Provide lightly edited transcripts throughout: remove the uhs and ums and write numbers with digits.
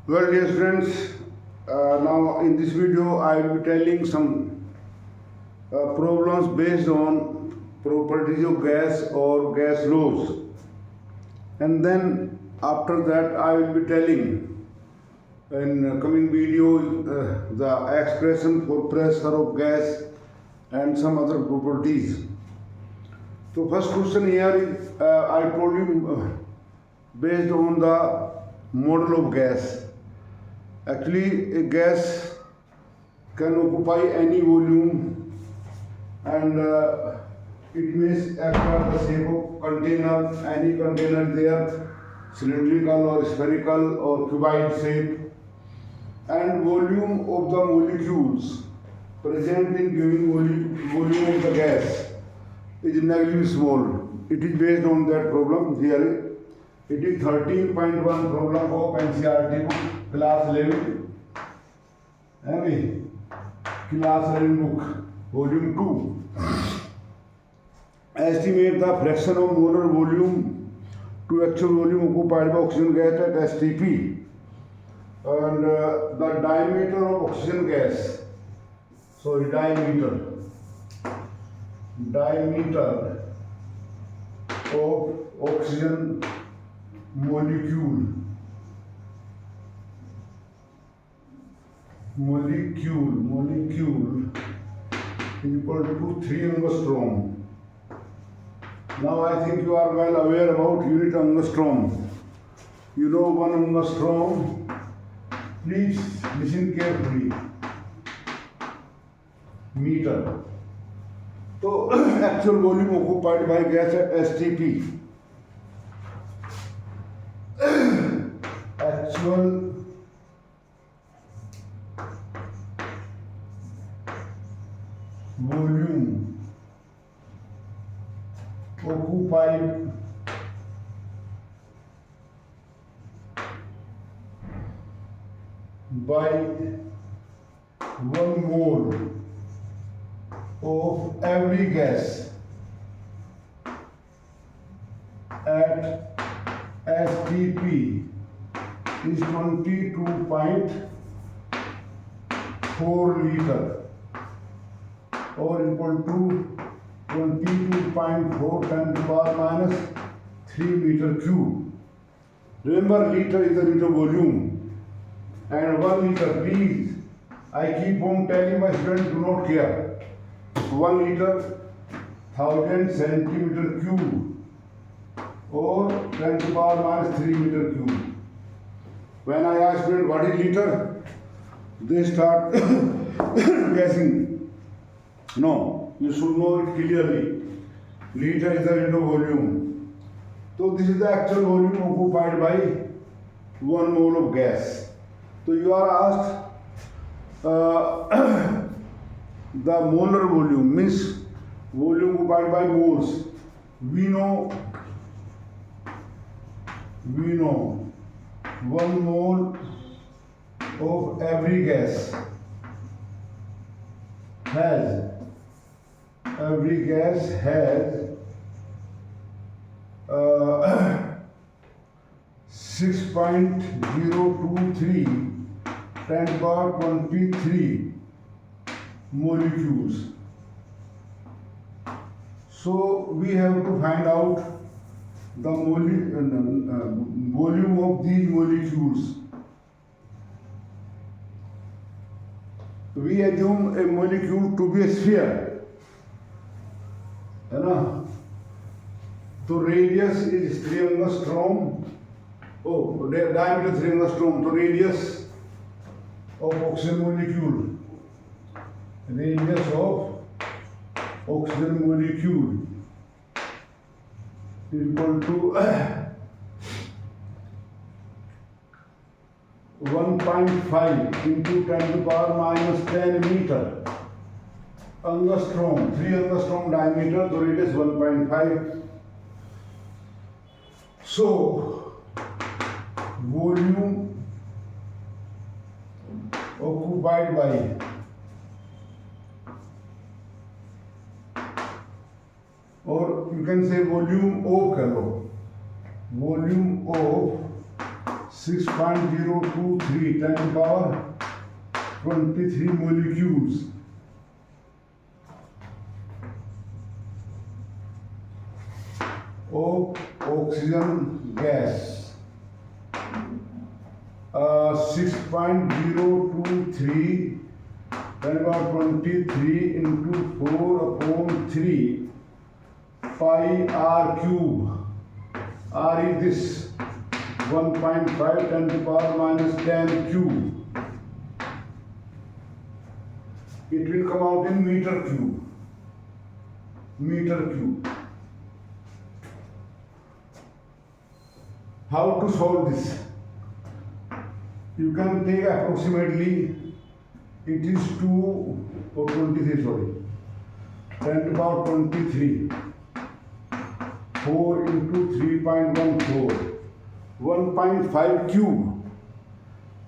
Well, dear friends, now in this video I will be telling some problems based on properties of gas or gas laws, and then after that I will be telling in coming video the expression for pressure of gas and some other properties. So first question here is I told you based on the model of gas. Actually, a gas can occupy any volume and it may acquire the shape of container, any container there, cylindrical or spherical or cuboid shape, and volume of the molecules present in given volume of the gas is negligible small. It is based on that problem here. It is 13.1 problem of NCERT book, class 11. Class 11 book, volume 2. Estimate the fraction of molar volume to actual volume occupied by oxygen gas at STP. And the diameter of oxygen gas, diameter of oxygen molecule is equal to 3 angstrom. Now I think you are well aware about unit angstrom. You know 1 angstrom. Please listen carefully. Meter. So actual volume occupied by gas at STP. Actual volume occupied by 1 mole of every gas at STP is 22.4 liter or equal to 22.4 10 to the power minus 3 meter cube. Remember, liter is the liter volume and 1 liter, please, I keep on telling my students, do not care. 1 liter 1000 centimeter cube or 10 to the power minus 3 meter cube. When I ask students what is liter, they start guessing. No, you should know it clearly. Liter is the liter volume. So this is the actual volume occupied by 1 mole of gas. So you are asked the molar volume, means volume occupied by moles. We know 1 mole of every gas has 6.023 10 to the power 23 molecules. So we have to find out the volume of these molecules. We assume a molecule to be a sphere. So radius is 3 angstrom. Diameter 3 angstrom. So radius of oxygen molecule. Radius of oxygen molecule is equal to 1.5 into 10 to the power minus 10 meter. Angstrom, 3 angstrom diameter, so it is 1.5. So, volume occupied by or you can say volume of 6.023 10 to the power 23 molecules of oxygen gas. 6.023 10 power 23 into 4 upon 3 pi r cube. R is this 1.5 10 to the power minus 10 cube. It will come out in meter cube. Meter cube. How to solve this? You can take approximately, it is 2 or 23, sorry, 10 to the power 23. 4 into 3.14. 1.5 cube.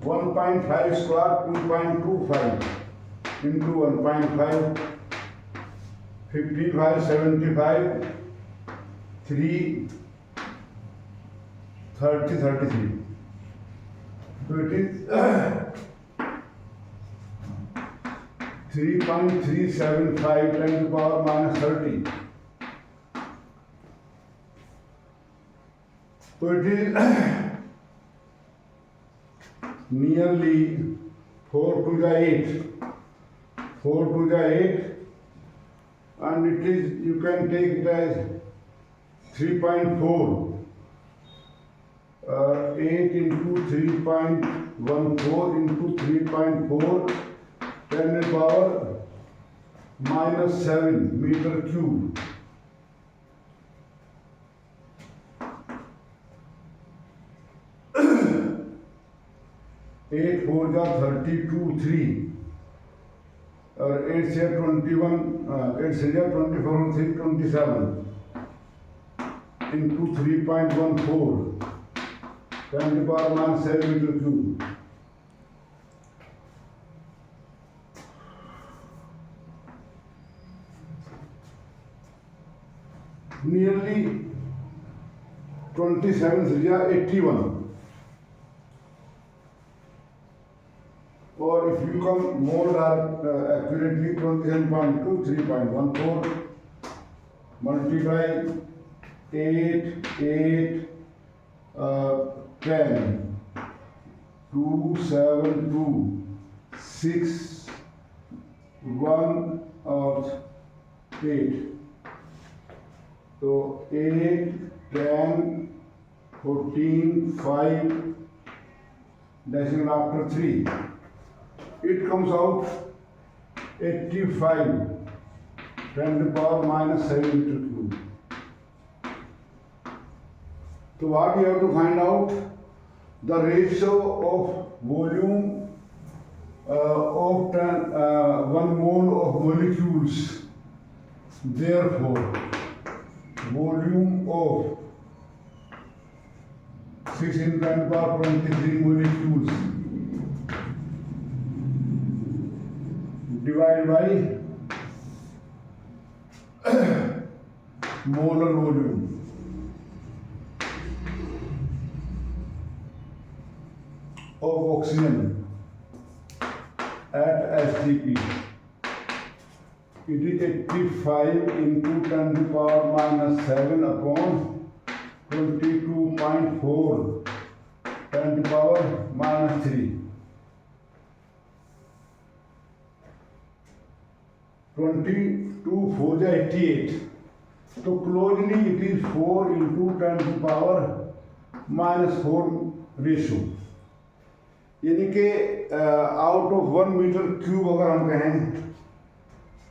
1.5 square 2.25 into 1.5. 55, 75, 3, 30, 33. So it is 3.375 10 to the power minus 30. So it is nearly 4 to the 8. 4 to the 8, and it is, you can take it as 3.4. 8 into 3.14 into 3.4 10 to the power minus 7 meter cube. 8 4 जा 32 3 और 8 से 21 8 से जा 24 and 3 27 into 3.14 10 to the power minus 7 meter cube. Nearly 27 से जा 81. Or if you come more accurately, 27.2, 3.14, multiply 8, 8, 10, 2, 7, 2, 6, 1 or 8. So 8, 10, 14, 5, decimal after 3. It comes out 85 10 to the power minus 7 meter cube. So what we have to find out? The ratio of volume of 1 mole of molecules. Therefore, volume of 6 into 10 to the power 23 molecules divided by molar volume of oxygen at STP. It is 85 into 10 to the power minus 7 upon 22.4 10 to the power minus 3. 22 4 is 88. So closely it is 4 into 10 to the power minus 4 ratio. यानी कि out of 1 metre cube अगर हम कहें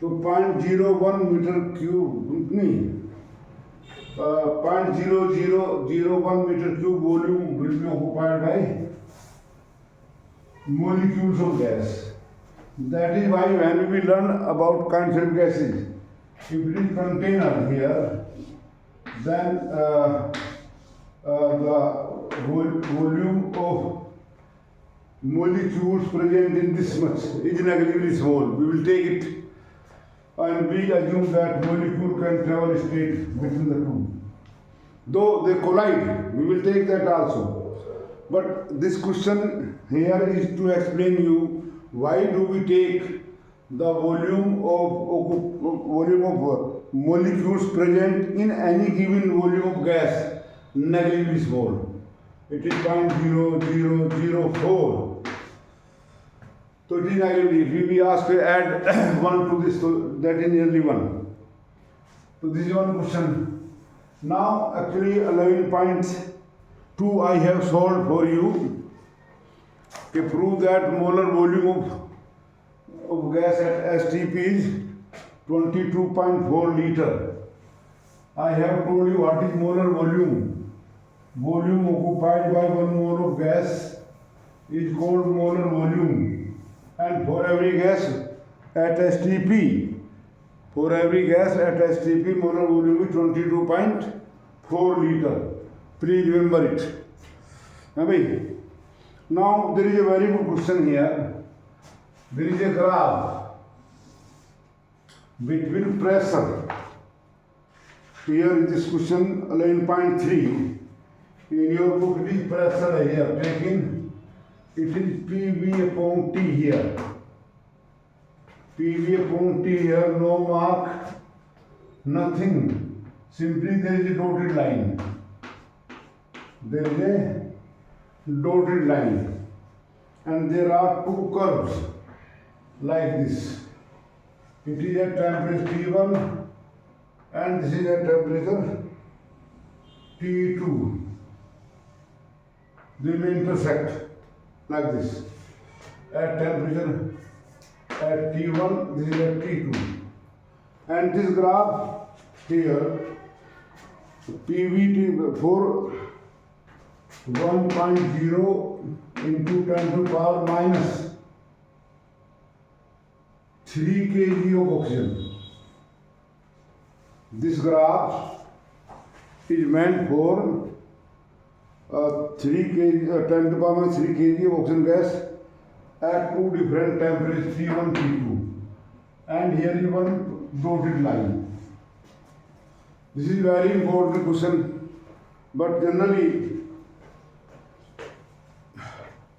तो 0.01 metre cube नहीं 0.0001 meter cube volume will be occupied by molecules of gas. That is why when we learn about kinds of gases, if it is container here, then the volume of molecules present in this much is negatively small. We will take it and we assume that molecule can travel straight between the two. Though they collide, we will take that also. But this question here is to explain you why do we take the volume of molecules present in any given volume of gas negligibly small. It is 0.0004. So it is negligibly. If we ask to add 1 to this, so that is nearly 1. So this is one question. Now actually 11.2 I have solved for you to prove that molar volume of gas at STP is 22.4 liter. I have told you what is molar volume. Volume occupied by 1 mole of gas is called molar volume. And for every gas at STP, molar volume is 22.4 liter. Please remember it. Now there is a very good question here. There is a graph between pressure. Here in this question 11.3. In your book it is pressure here taken. It is PV upon T here. PV upon T here, no mark, nothing. Simply there is a dotted line. There is a dotted line. And there are two curves like this. It is at temperature T1 and this is at temperature T2. They may intersect like this. At temperature at T1, this is at T2. And this graph here, PVT for 1.0 into 10 to the power minus 3 kg of oxygen. This graph is meant for 3 kg, 10 to the power minus 3 kg of oxygen gas at two different temperatures T1, T2. And here is one dotted line. This is very important question, but generally,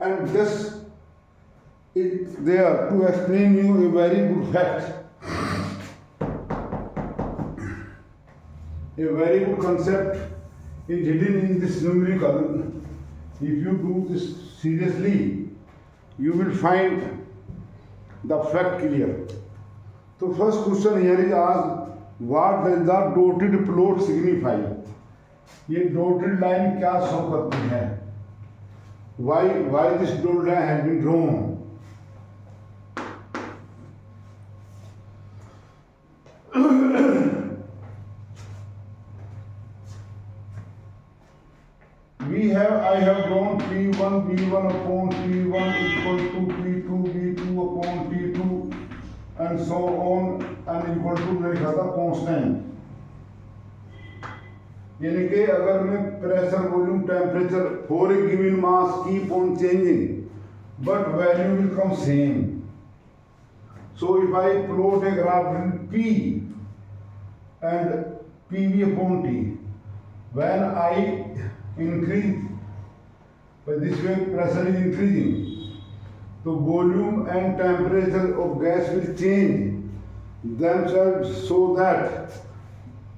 and this is there to explain you a very good fact. A very good concept is hidden in this numerical. If you do this seriously, you will find the fact clear. So first question here is asked, what does the dotted plot signify? ये dotted line क्या show करती है? Why this dotted line has been drawn? I have drawn P1 upon T1 equal to P2 B2 upon T2 and so on and equal to लिखा था constant. यानी कि अगर मैं pressure, volume, temperature for a given mass keep on changing, but value will come same. So if I plot a graph between P and PV upon T, when I increase, but this way pressure is increasing, so volume and temperature of gas will change themselves so that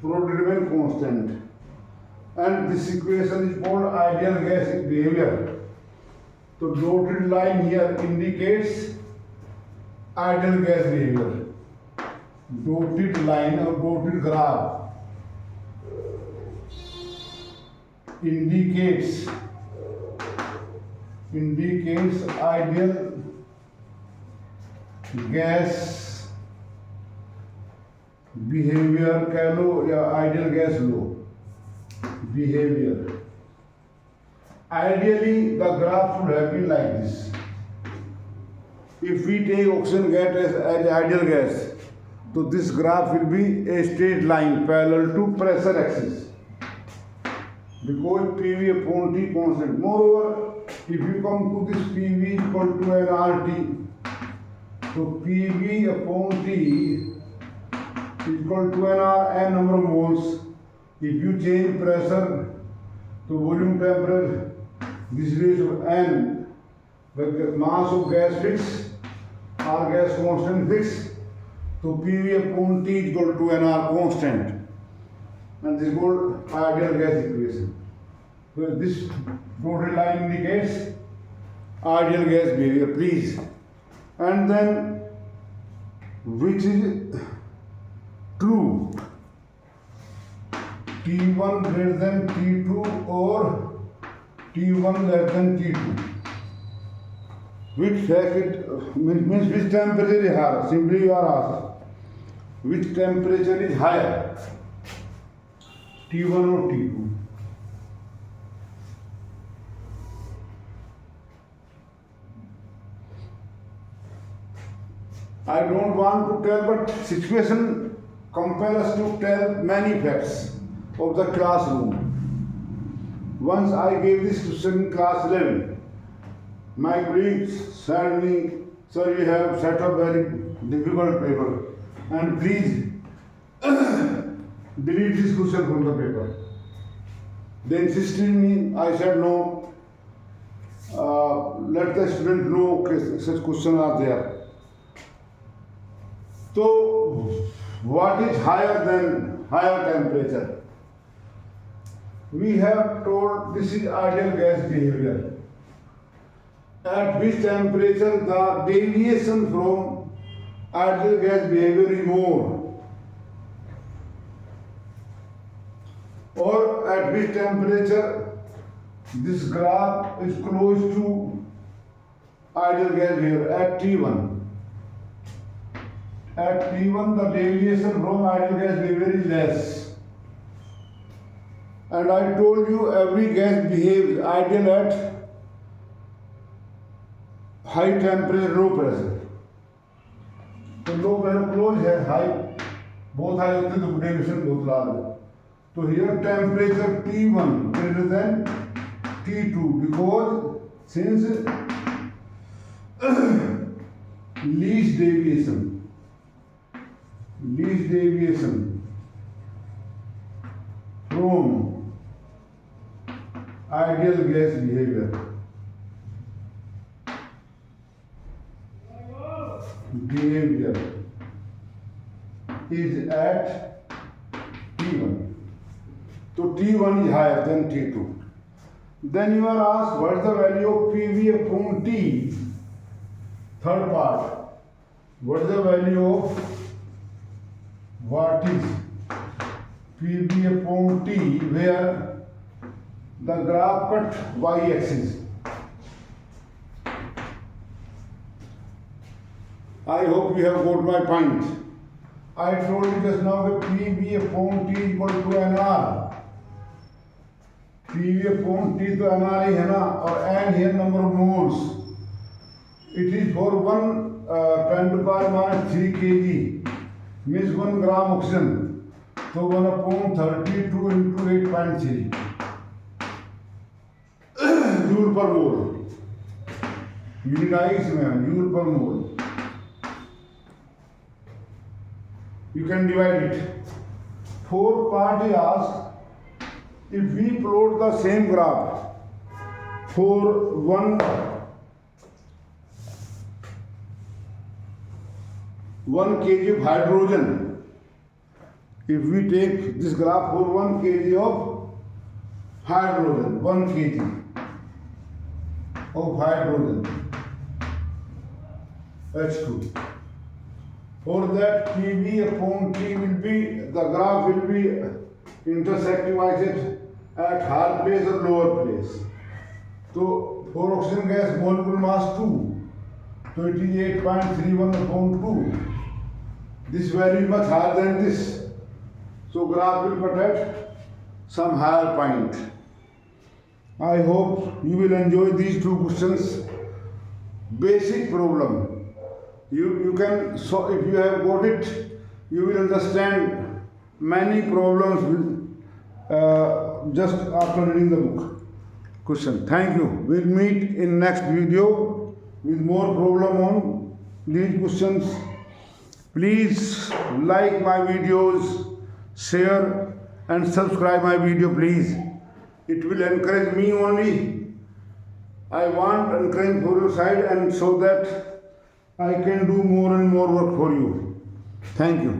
product remain constant. And this equation is called ideal gas behavior. So dotted line here indicates ideal gas behavior. Dotted line or dotted graph indicates ideal gas behavior कह लो या ideal gas law behavior. Ideally the graph should have been like this. If we take oxygen gas as ideal gas, so this graph will be a straight line parallel to pressure axis, because PV upon T constant. Moreover, if you come to this PV equal to an RT, so PV upon T equal to an R, n number of moles. If you change pressure, so volume, temperature, this ratio n, the mass of gas fixed or gas constant fixed, so PV upon T is equal to NR constant, and this is called ideal gas equation. So this dotted line indicates ideal gas behavior, please. And then which is true, T1 greater than T2 or T1 less than T2. Which fact it means which temperature is higher? Simply you are asked which temperature is higher, T1 or T2. I don't want to tell, but situation compels us to tell many facts of the classroom. Once I gave this question in class 11, my colleagues said me, sir, you have set up very difficult paper, and please delete this question from the paper. They insisted me, I said no, let the student know such questions are there. So, what is higher than higher temperature? We have told this is ideal gas behavior. At which temperature the deviation from ideal gas behavior is more, or at which temperature this graph is close to ideal gas behavior at T1. At T1 the deviation from ideal gas behavior is less. And I told you every gas behaves ideal at high temperature, low pressure. So low pressure close है, high, both high होते तो deviation बहुत large है. So here temperature T1 greater than T2 because since least deviation from ideal gas behavior is at T1. So T1 is higher than T2. Then you are asked what is the value of PV upon T? Third part. What is the value of what is PV upon T where the graph cut y-axis? I hope you have got my point. I told you just now that PV upon T equal to NR. PV upon T to NR है ना, और N here number of moles. It is for 1 10 to the power minus 3 kg, means 1 gram oxygen. So 1 upon 32 into 8.3 joule per mole. Unit में joule per mole. You can divide it. Fourth part is asked, if we plot the same graph for 1 kg of hydrogen, if we take this graph for 1 kg of hydrogen, 1 kg of hydrogen, H2. For that PV upon T will be, the graph will be intersecting axis at higher place or lower place. So for oxygen gas molecular mass 2, so it is 8.31 upon 2. This value is much higher than this. So graph will cut at some higher point. I hope you will enjoy these two questions. Basic problem. You can, so if you have got it, you will understand many problems just after reading the book. Question. Thank you. We'll meet in next video with more problem on these questions. Please like my videos, share and subscribe my video, please. It will encourage me only I want encourage for your side and so that I can do more and more work for you. Thank you.